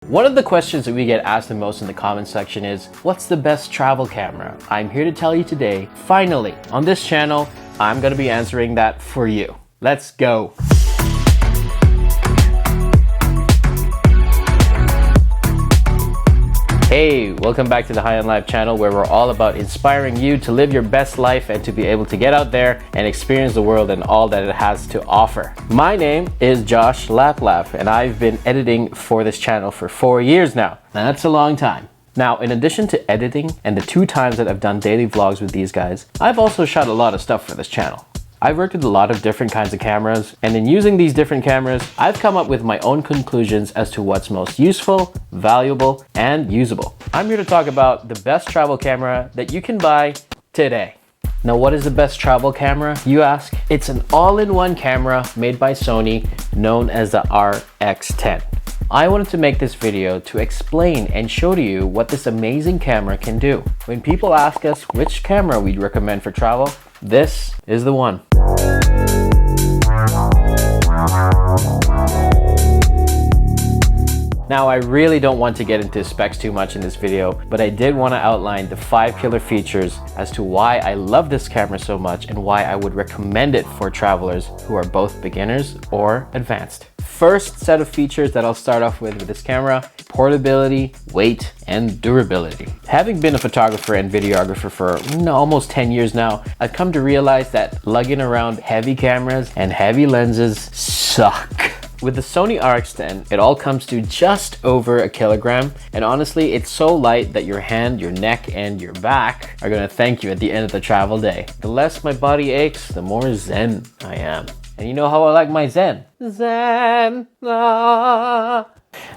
One of the questions that we get asked the most in the comment section is, what's the best travel camera? I'm here to tell you today, finally, on this channel, I'm going to be answering that for you. Let's go. Hey, welcome back to the High on Life channel, where we're all about inspiring you to live your best life and to be able to get out there and experience the world and all that it has to offer. My name is Josh Laplap, and I've been editing for this channel for 4 years now. That's a long time. Now, in addition to editing and the 2 times that I've done daily vlogs with these guys, I've also shot a lot of stuff for this channel. I've worked with a lot of different kinds of cameras, and in using these different cameras, I've come up with my own conclusions as to what's most useful, valuable, and usable. I'm here to talk about the best travel camera that you can buy today. Now, what is the best travel camera, you ask? It's an all-in-one camera made by Sony known as the RX10. I wanted to make this video to explain and show to you what this amazing camera can do. When people ask us which camera we'd recommend for travel, this is the one. Now, I really don't want to get into specs too much in this video, but I did want to outline the 5 killer features as to why I love this camera so much and why I would recommend it for travelers who are both beginners or advanced. First set of features that I'll start off with this camera: portability, weight, and durability. Having been a photographer and videographer for almost 10 years now, I've come to realize that lugging around heavy cameras and heavy lenses suck. With the Sony RX10, it all comes to just over 1 kilogram, and honestly, it's so light that your hand, your neck, and your back are gonna thank you at the end of the travel day. The less my body aches, the more zen I am. And you know how I like my zen? Zen. Ah.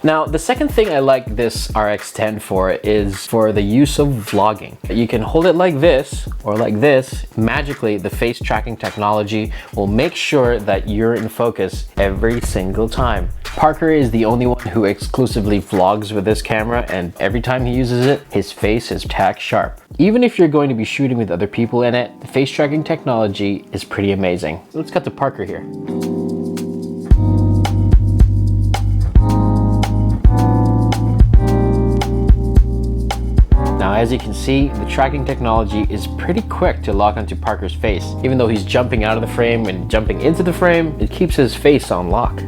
Now, the second thing I like this RX10 for is for the use of vlogging. You can hold it like this or like this. Magically, the face tracking technology will make sure that you're in focus every single time. Parker is the only one who exclusively vlogs with this camera, and every time he uses it, his face is tack sharp. Even if you're going to be shooting with other people in it, the face tracking technology is pretty amazing. Let's cut to Parker here. Now, as you can see, the tracking technology is pretty quick to lock onto Parker's face. Even though he's jumping out of the frame and jumping into the frame, it keeps his face on lock.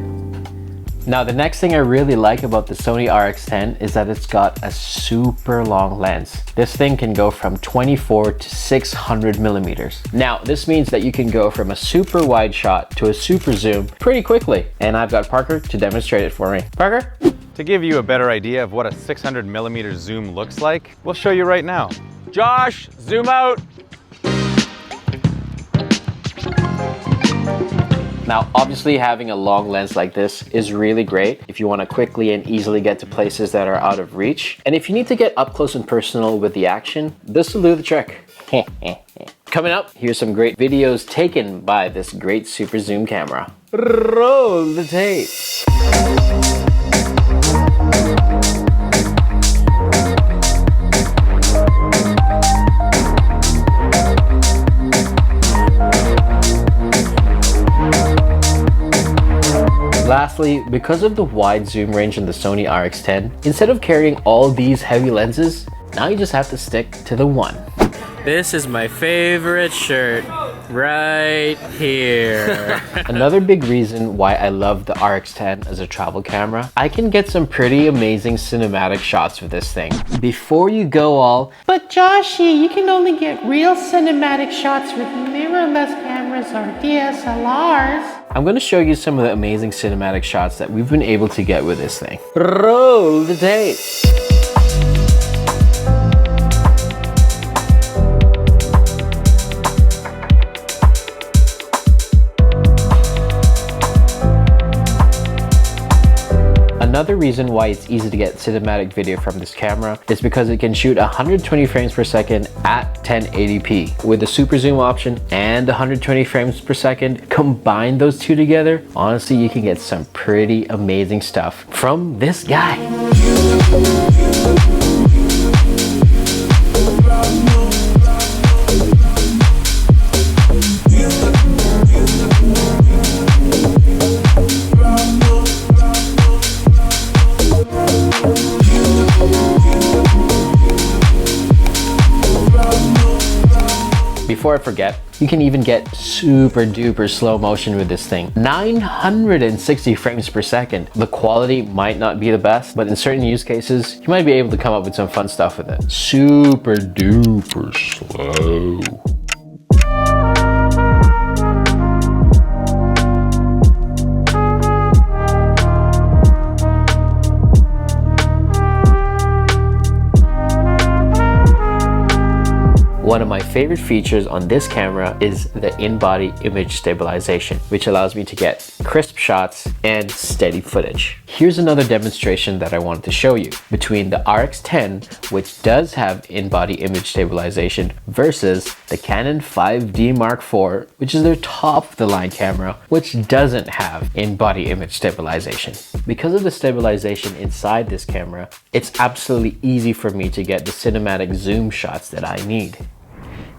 Now, the next thing I really like about the Sony RX10 is that it's got a super long lens. This thing can go from 24 to 600 millimeters. Now, this means that you can go from a super wide shot to a super zoom pretty quickly. And I've got Parker to demonstrate it for me. Parker? To give you a better idea of what a 600 millimeter zoom looks like, we'll show you right now. Josh, zoom out. Now, obviously having a long lens like this is really great if you want to quickly and easily get to places that are out of reach. And if you need to get up close and personal with the action, this will do the trick. Coming up, here's some great videos taken by this great super zoom camera. Roll the tape. Lastly, because of the wide zoom range in the Sony RX10, instead of carrying all these heavy lenses, now you just have to stick to the one. This is my favorite shirt right here. Another big reason why I love the RX10 as a travel camera, I can get some pretty amazing cinematic shots with this thing. Before you go all, but Joshy, you can only get real cinematic shots with mirrorless cameras or DSLRs. I'm going to show you some of the amazing cinematic shots that we've been able to get with this thing. Roll the tape. Another reason why it's easy to get cinematic video from this camera is because it can shoot 120 frames per second at 1080p. With the super zoom option and 120 frames per second, combine those two together, honestly, you can get some pretty amazing stuff from this guy. before I forget, you can even get super duper slow motion with this thing. 960 frames per second. The quality might not be the best, but in certain use cases, you might be able to come up with some fun stuff with it. Super duper slow. One of my favorite features on this camera is the in-body image stabilization, which allows me to get crisp shots and steady footage. Here's another demonstration that I wanted to show you between the RX10, which does have in-body image stabilization, versus the Canon 5D Mark IV, which is their top-of-the-line camera, which doesn't have in-body image stabilization. Because of the stabilization inside this camera, it's absolutely easy for me to get the cinematic zoom shots that I need.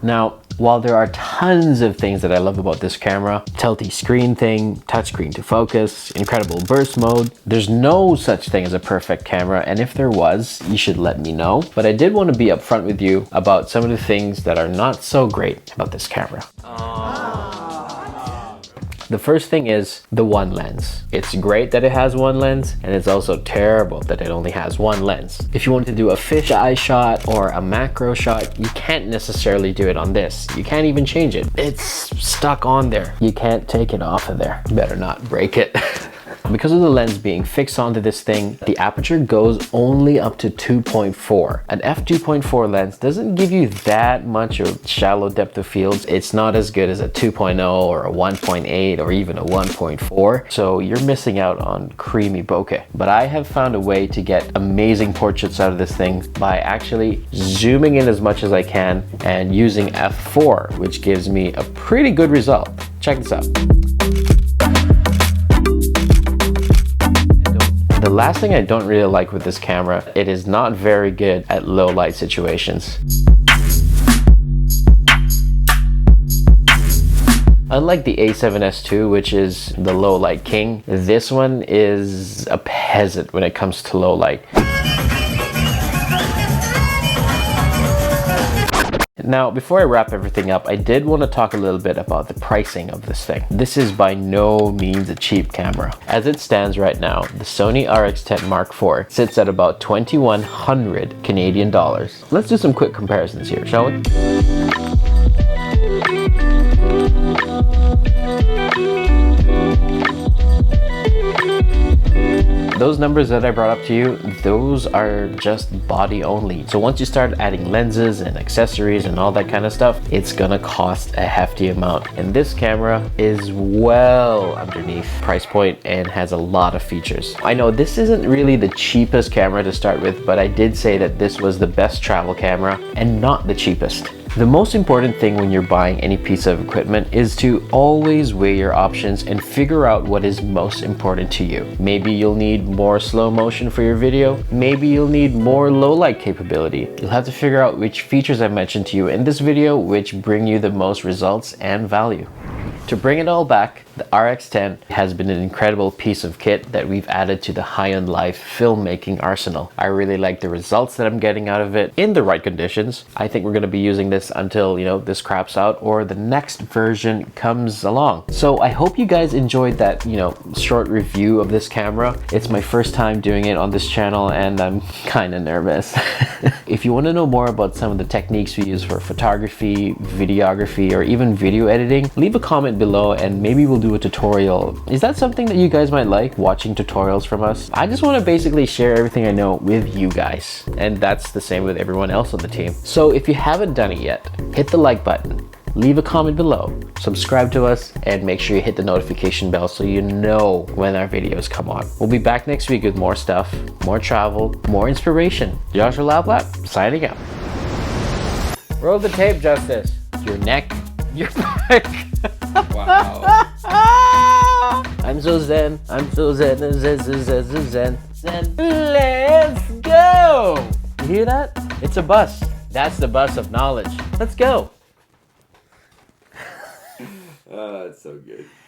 Now, while there are tons of things that I love about this camera, tilty screen thing, touchscreen to focus, incredible burst mode, there's no such thing as a perfect camera, and if there was, you should let me know. But I did want to be upfront with you about some of the things that are not so great about this camera. The first thing is the one lens. It's great that it has one lens, and it's also terrible that it only has one lens. If you want to do a fisheye shot or a macro shot, you can't necessarily do it on this. You can't even change it. It's stuck on there. You can't take it off of there. You better not break it. Because of the lens being fixed onto this thing, the aperture goes only up to 2.4. An f2.4 lens doesn't give you that much of shallow depth of field. It's not as good as a 2.0 or a 1.8 or even a 1.4. So you're missing out on creamy bokeh. But I have found a way to get amazing portraits out of this thing by actually zooming in as much as I can and using f4, which gives me a pretty good result. Check this out. The last thing I don't really like with this camera, it is not very good at low light situations. Unlike the A7S II, which is the low light king, this one is a peasant when it comes to low light. Now, before I wrap everything up, I did want to talk a little bit about the pricing of this thing. This is by no means a cheap camera. As it stands right now, the Sony RX10 Mark IV sits at about 2,100 Canadian dollars. Let's do some quick comparisons here, shall we? Those numbers that I brought up to you, those are just body only. So once you start adding lenses and accessories and all that kind of stuff, it's gonna cost a hefty amount. And this camera is well underneath price point and has a lot of features. I know this isn't really the cheapest camera to start with, but I did say that this was the best travel camera and not the cheapest. The most important thing when you're buying any piece of equipment is to always weigh your options and figure out what is most important to you. Maybe you'll need more slow motion for your video. Maybe you'll need more low light capability. You'll have to figure out which features I mentioned to you in this video which bring you the most results and value. To bring it all back, the RX10 has been an incredible piece of kit that we've added to the high-end life filmmaking arsenal. I really like the results that I'm getting out of it in the right conditions. I think we're going to be using this until, this craps out or the next version comes along. So I hope you guys enjoyed that, short review of this camera. It's my first time doing it on this channel and I'm kind of nervous. If you want to know more about some of the techniques we use for photography, videography, or even video editing, leave a comment below and maybe we'll do a tutorial. Is that something that you guys might like, watching tutorials from us? I just want to basically share everything I know with you guys, and that's the same with everyone else on the team. So if you haven't done it yet, hit the like button, leave a comment below, subscribe to us, and make sure you hit the notification bell so you know when our videos come on. We'll be back next week with more stuff, more travel, more inspiration. Joshua Laplap, signing out. Roll the tape, Justice. Your neck, your back. Wow. I'm so zen. I'm so zen. Zen. Let's go. You hear that? It's a bus. That's the bus of knowledge. Let's go. Oh, that's so good.